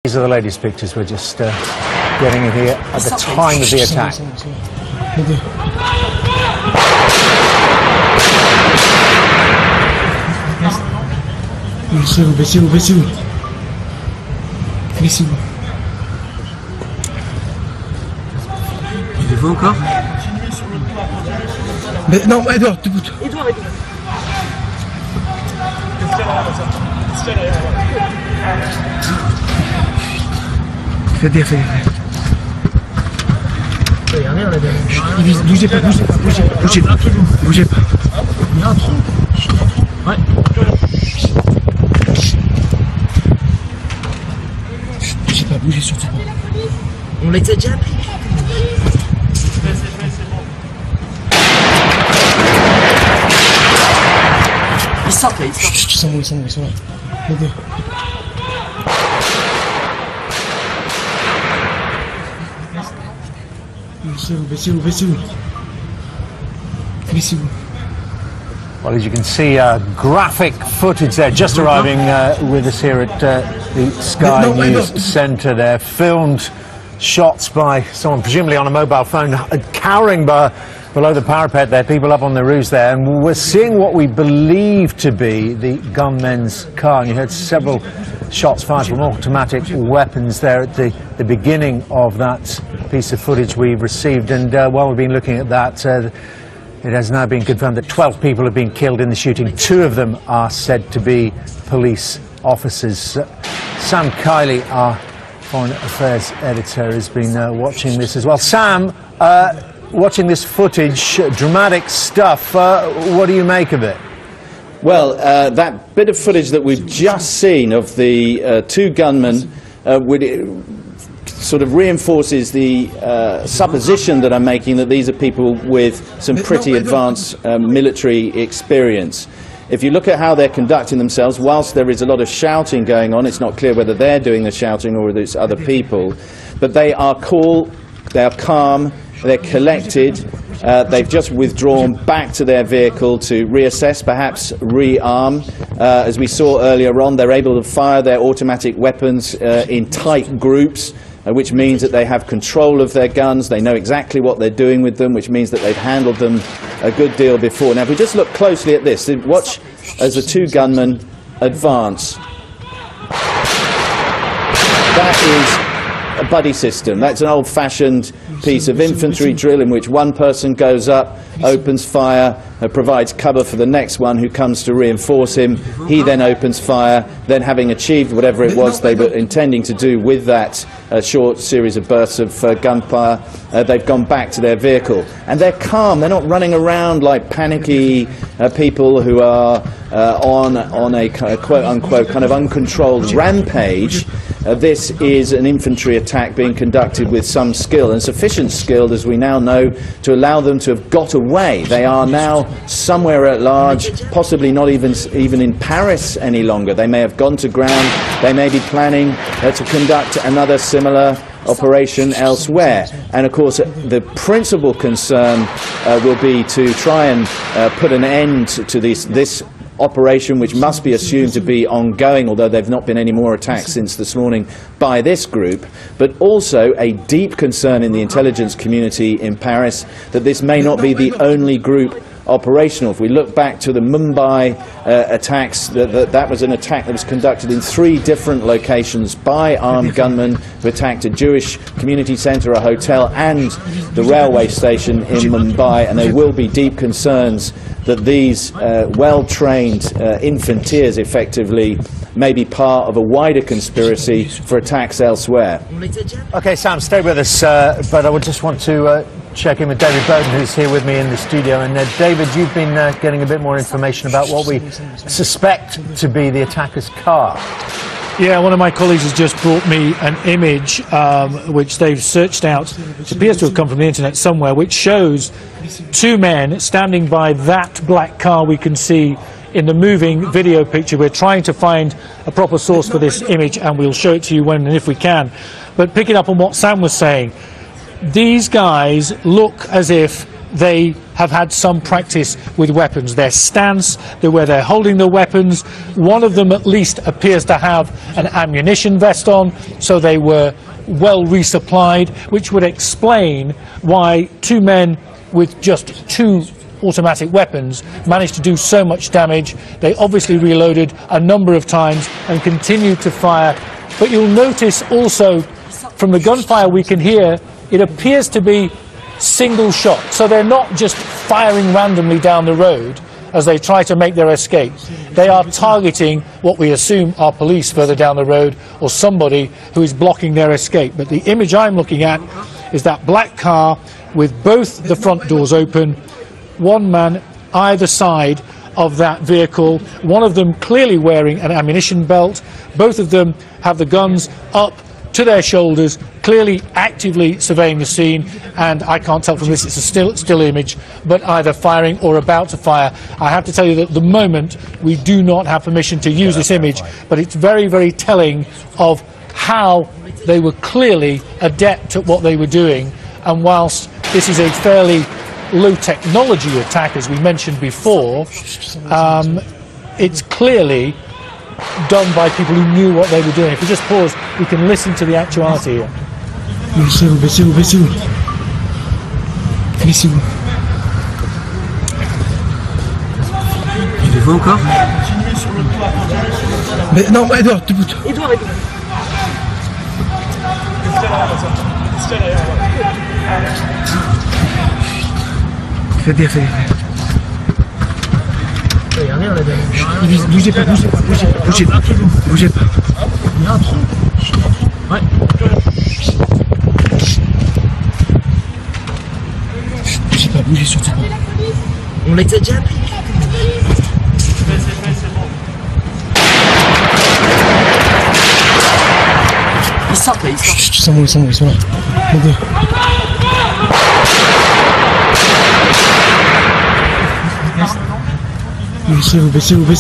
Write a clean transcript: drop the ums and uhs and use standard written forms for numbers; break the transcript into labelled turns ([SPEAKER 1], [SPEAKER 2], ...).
[SPEAKER 1] These are the latest pictures. We're just getting in here at the time of the attack.
[SPEAKER 2] Il est vous encore?
[SPEAKER 3] Mais non, Edouard, debout. Fais gaffe, il y a rien là-dedans. Bougez pas, bougez pas, bougez pas, bougez pas, bougez pas. Il y a un trou. Ouais. Bougez pas, bougez surtout pas.
[SPEAKER 2] On l'était déjà pris. Ils sortent là, ils sortent.
[SPEAKER 3] Chut, ils sont là. Les deux. Baissez-vous.
[SPEAKER 1] Well, as you can see, graphic footage there, just arriving with us here at the Sky News Centre there. Filmed shots by someone presumably on a mobile phone, cowering below the parapet there, people up on the roofs there, and we're seeing what we believe to be the gunmen's car. And you heard several shots fired from automatic weapons there at the beginning of that piece of footage we've received. And while we've been looking at that, it has now been confirmed that 12 people have been killed in the shooting. 2 of them are said to be police officers. Sam Kiley, our Foreign Affairs editor, has been watching this as well. Sam, watching this footage, dramatic stuff, what do you make of it?
[SPEAKER 4] Well, that bit of footage that we've just seen of the 2 gunmen sort of reinforces the supposition that I'm making that these are people with some pretty advanced military experience. If you look at how they're conducting themselves, whilst there is a lot of shouting going on, it's not clear whether they're doing the shouting or whether it's other people, but they are cool, they are calm, they're collected. They've just withdrawn back to their vehicle to reassess, perhaps rearm. As we saw earlier on, they're able to fire their automatic weapons in tight groups, which means that they have control of their guns. They know exactly what they're doing with them, which means that they've handled them a good deal before. Now, if we just look closely at this, watch as the 2 gunmen advance. That is a buddy system. That's an old-fashioned piece of infantry drill in which one person goes up, opens fire, provides cover for the next one who comes to reinforce him. He then opens fire. Then, having achieved whatever it was they were intending to do with that short series of bursts of gunfire, they've gone back to their vehicle. And they're calm. They're not running around like panicky people who are on a quote-unquote kind of uncontrolled rampage. This is an infantry attack being conducted with some skill, and sufficient skill, as we now know, to allow them to have got away. They are now somewhere at large, possibly not even in Paris any longer. They may have gone to ground. They may be planning to conduct another similar operation elsewhere. And of course, the principal concern will be to try and put an end to this operation, which must be assumed to be ongoing, although there have not been any more attacks since this morning by this group, but also a deep concern in the intelligence community in Paris that this may not be the only group operational. If we look back to the Mumbai attacks, that was an attack that was conducted in 3 different locations by armed gunmen who attacked a Jewish community centre, a hotel and the railway station in Mumbai, and there will be deep concerns that these well-trained infanteers effectively may be part of a wider conspiracy for attacks elsewhere.
[SPEAKER 1] Okay, Sam, stay with us, but I would just want to check in with David Bowden, who's here with me in the studio. And David, you've been getting a bit more information about what we suspect to be the attacker's car.
[SPEAKER 5] Yeah, one of my colleagues has just brought me an image which they've searched out. It appears to have come from the internet somewhere, which shows 2 men standing by that black car we can see in the moving video picture. We're trying to find a proper source for this image, and we'll show it to you when and if we can. But picking up on what Sam was saying, these guys look as if they have had some practice with weapons. Their stance, where they're holding the weapons, one of them at least appears to have an ammunition vest on, so they were well resupplied, which would explain why two men with just two automatic weapons managed to do so much damage. They obviously reloaded a number of times and continued to fire. But you'll notice also from the gunfire we can hear, it appears to be single shot. So they're not just firing randomly down the road as they try to make their escape. They are targeting what we assume are police further down the road or somebody who is blocking their escape. But the image I'm looking at is that black car with both the front doors open, one man either side of that vehicle, one of them clearly wearing an ammunition belt. Both of them have the guns up to their shoulders, clearly actively surveying the scene, and I can't tell from this, it's a still image, but either firing or about to fire. I have to tell you that at the moment we do not have permission to use this image, but it's very, very telling of how they were clearly adept at what they were doing. And whilst this is a fairly low technology attack, as we mentioned before, it's clearly done by people who knew what they were doing. If we just pause, we can listen to the actuality here.
[SPEAKER 3] Baissez-vous, baissez-vous, baissez-vous. Baissez-vous.
[SPEAKER 2] Tu les vois encore?
[SPEAKER 3] Mais non, Edouard, debout.
[SPEAKER 2] Edouard.
[SPEAKER 3] Fais gaffe, fais gaffe.
[SPEAKER 2] Il y a rien là-dedans.
[SPEAKER 3] Bougez pas, bougez pas, bougez pas, bougez pas, bougez pas.
[SPEAKER 2] Il y a un trou. Ouais.
[SPEAKER 3] Bougez pas, bougez surtout pas.
[SPEAKER 2] On les a déjà pris. Ils sortent là, ils sortent.
[SPEAKER 3] Chut, ils sont là. Mon Dieu. Baissez-vous, baissez-vous, baissez-vous.